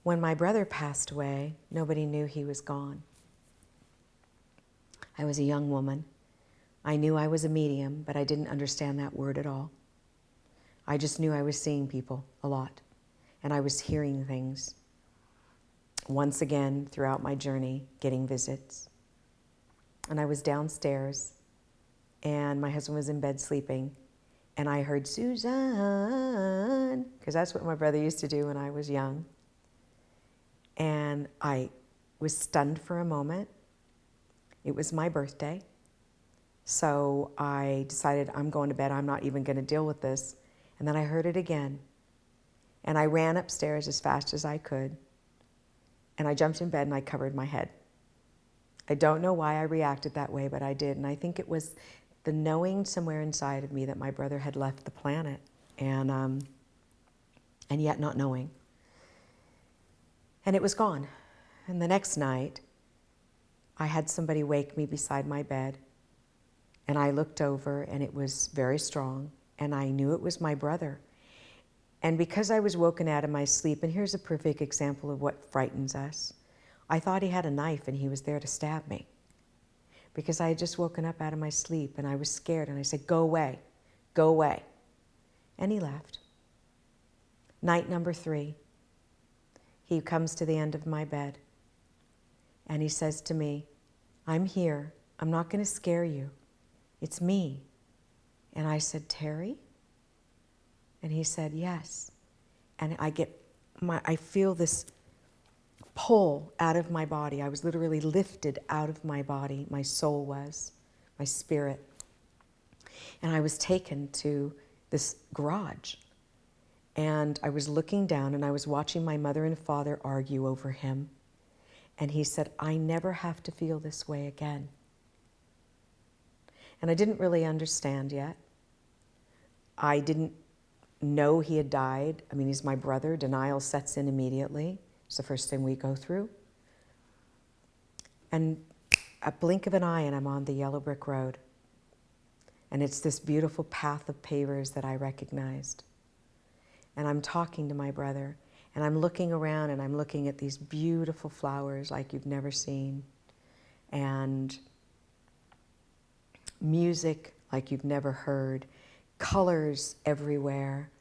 When my brother passed away, nobody knew he was gone. I was a young woman. I knew I was a medium, but I didn't understand that word at all. I just knew I was seeing people a lot, and I was hearing things. Once again, throughout my journey, getting visits. And I was downstairs, and my husband was in bed sleeping, and I heard Suzanne, because that's what my brother used to do when I was young. And I was stunned for a moment. It was my birthday. So I decided I'm going to bed. I'm not even going to deal with this. And then I heard it again. And I ran upstairs as fast as I could. And I jumped in bed and I covered my head. I don't know why I reacted that way, but I did. And I think it was the knowing somewhere inside of me that my brother had left the planet, and yet not knowing. And it was gone. And the next night, I had somebody wake me beside my bed, and I looked over, and it was very strong, and I knew it was my brother. And because I was woken out of my sleep, and here's a perfect example of what frightens us, I thought he had a knife and he was there to stab me, because I had just woken up out of my sleep, and I was scared, and I said, "Go away, go away." And he left. Night number 3, he comes to the end of my bed, and he says to me, "I'm here. I'm not going to scare you. It's me." And I said, "Terry?" And he said, "Yes." And I feel this pull out of my body. I was literally lifted out of my body. My soul was, my spirit. And I was taken to this garage. And I was looking down, and I was watching my mother and father argue over him. And he said, "I never have to feel this way again." And I didn't really understand yet. I didn't know he had died. I mean, he's my brother. Denial sets in immediately. It's the first thing we go through. And a blink of an eye, and I'm on the yellow brick road. And it's this beautiful path of pavers that I recognized. And I'm talking to my brother, and I'm looking around, and I'm looking at these beautiful flowers like you've never seen, and music like you've never heard, colors everywhere.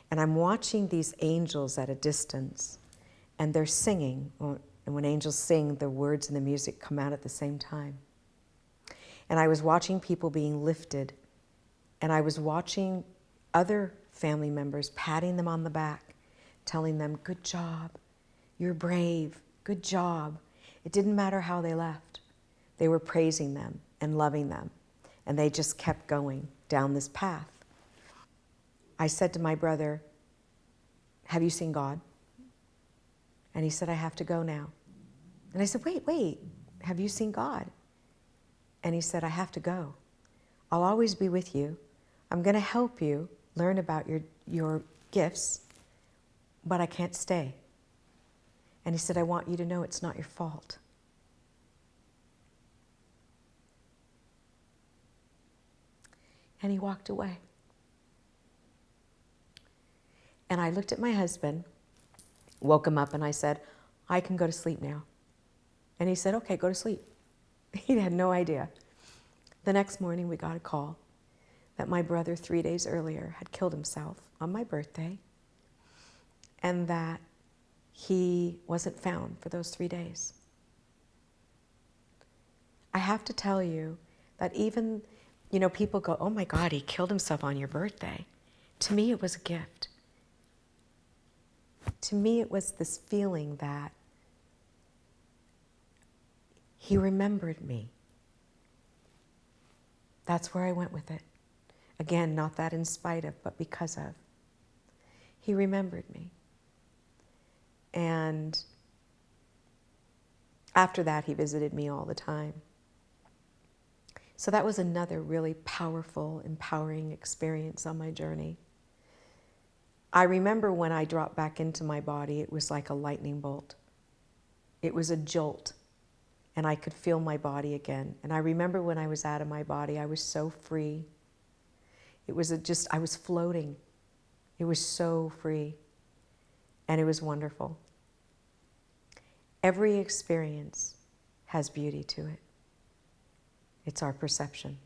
And I'm watching these angels at a distance, and they're singing. And when angels sing, the words and the music come out at the same time. And I was watching people being lifted, and I was watching other family members patting them on the back, telling them, "Good job, you're brave, good job." It didn't matter how they left. They were praising them and loving them, and they just kept going down this path. I said to my brother, "Have you seen God?" And he said, "I have to go now." And I said, wait, have you seen God?" And he said, "I have to go. I'll always be with you. I'm going to help you learn about your gifts, but I can't stay." And he said, "I want you to know it's not your fault." And he walked away. And I looked at my husband, woke him up, and I said, "I can go to sleep now." And he said, "Okay, go to sleep." He had no idea. The next morning we got a call that my brother 3 days earlier had killed himself on my birthday, and that he wasn't found for those 3 days. I have to tell you that even, people go, "Oh my God, he killed himself on your birthday." To me, it was a gift. To me, it was this feeling that he remembered me. That's where I went with it. Again, not that in spite of, but because of. He remembered me. And after that, he visited me all the time. So that was another really powerful, empowering experience on my journey. I remember when I dropped back into my body, it was like a lightning bolt. It was a jolt, and I could feel my body again. And I remember when I was out of my body, I was so free. It was I was floating. It was so free, and it was wonderful. Every experience has beauty to it. It's our perception.